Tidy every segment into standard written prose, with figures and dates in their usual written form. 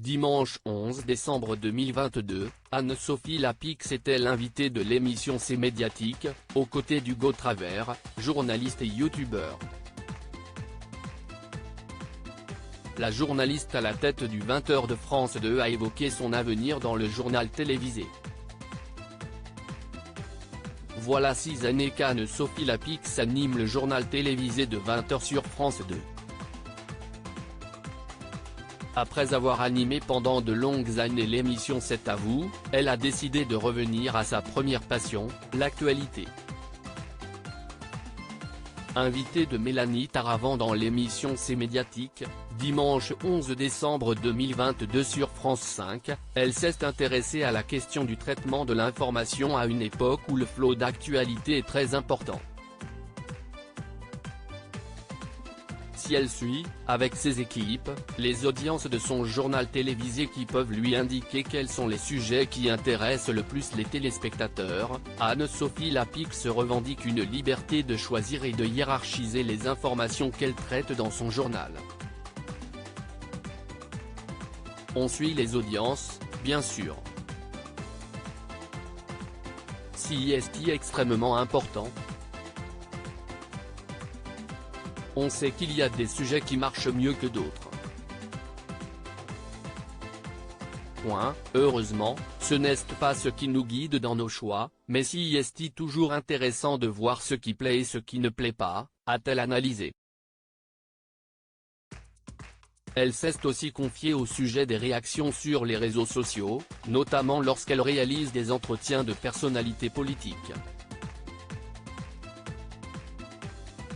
Dimanche 11 décembre 2022, Anne-Sophie Lapix était l'invitée de l'émission C'est Médiatique, aux côtés d'Hugo Travers, journaliste et youtubeur. La journaliste à la tête du 20h de France 2 a évoqué son avenir dans le journal télévisé. Voilà 6 années qu'Anne-Sophie Lapix anime le journal télévisé de 20h sur France 2. Après avoir animé pendant de longues années l'émission C'est à vous, elle a décidé de revenir à sa première passion, l'actualité. Invitée de Mélanie Taravant dans l'émission C'est Médiatique, dimanche 11 décembre 2022 sur France 5, elle s'est intéressée à la question du traitement de l'information à une époque où le flot d'actualité est très important. Si elle suit, avec ses équipes, les audiences de son journal télévisé qui peuvent lui indiquer quels sont les sujets qui intéressent le plus les téléspectateurs, Anne-Sophie Lapix revendique une liberté de choisir et de hiérarchiser les informations qu'elle traite dans son journal. On suit les audiences, bien sûr. Si est extrêmement important. On sait qu'il y a des sujets qui marchent mieux que d'autres. Heureusement, ce n'est pas ce qui nous guide dans nos choix, mais si est toujours intéressant de voir ce qui plaît et ce qui ne plaît pas, a-t-elle analysé. Elle s'est aussi confiée au sujet des réactions sur les réseaux sociaux, notamment lorsqu'elle réalise des entretiens de personnalités politiques.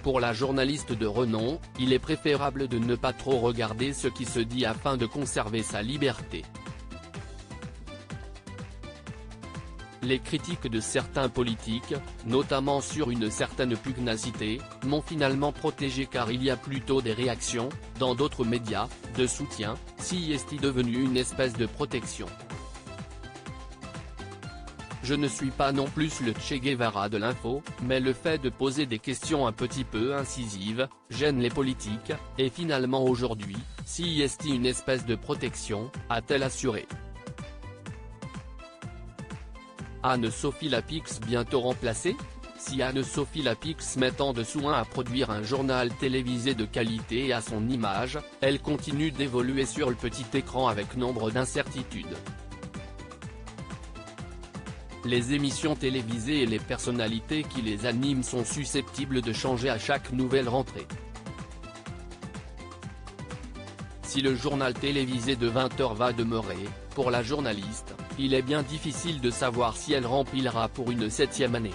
Pour la journaliste de renom, il est préférable de ne pas trop regarder ce qui se dit afin de conserver sa liberté. Les critiques de certains politiques, notamment sur une certaine pugnacité, m'ont finalement protégé car il y a plutôt des réactions, dans d'autres médias, de soutien, si est devenu une espèce de protection. Je ne suis pas non plus le Che Guevara de l'info, mais le fait de poser des questions un petit peu incisives, gêne les politiques, et finalement aujourd'hui, si est une espèce de protection, a-t-elle assuré. Anne-Sophie Lapix bientôt remplacée? Si Anne-Sophie Lapix met tant de soin à produire un journal télévisé de qualité et à son image, elle continue d'évoluer sur le petit écran avec nombre d'incertitudes. Les émissions télévisées et les personnalités qui les animent sont susceptibles de changer à chaque nouvelle rentrée. Si le journal télévisé de 20h va demeurer, pour la journaliste, il est bien difficile de savoir si elle remplira pour une 7e année.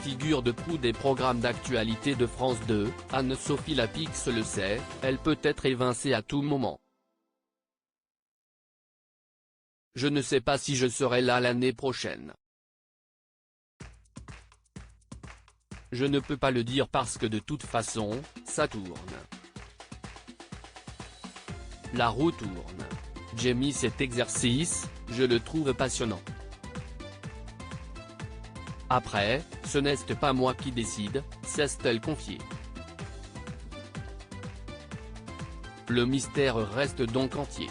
Figure de proue des programmes d'actualité de France 2, Anne-Sophie Lapix le sait, elle peut être évincée à tout moment. Je ne sais pas si je serai là l'année prochaine. Je ne peux pas le dire parce que de toute façon, ça tourne. La roue tourne. J'ai mis cet exercice, je le trouve passionnant. Après, ce n'est pas moi qui décide, s'est-elle confiée. Le mystère reste donc entier.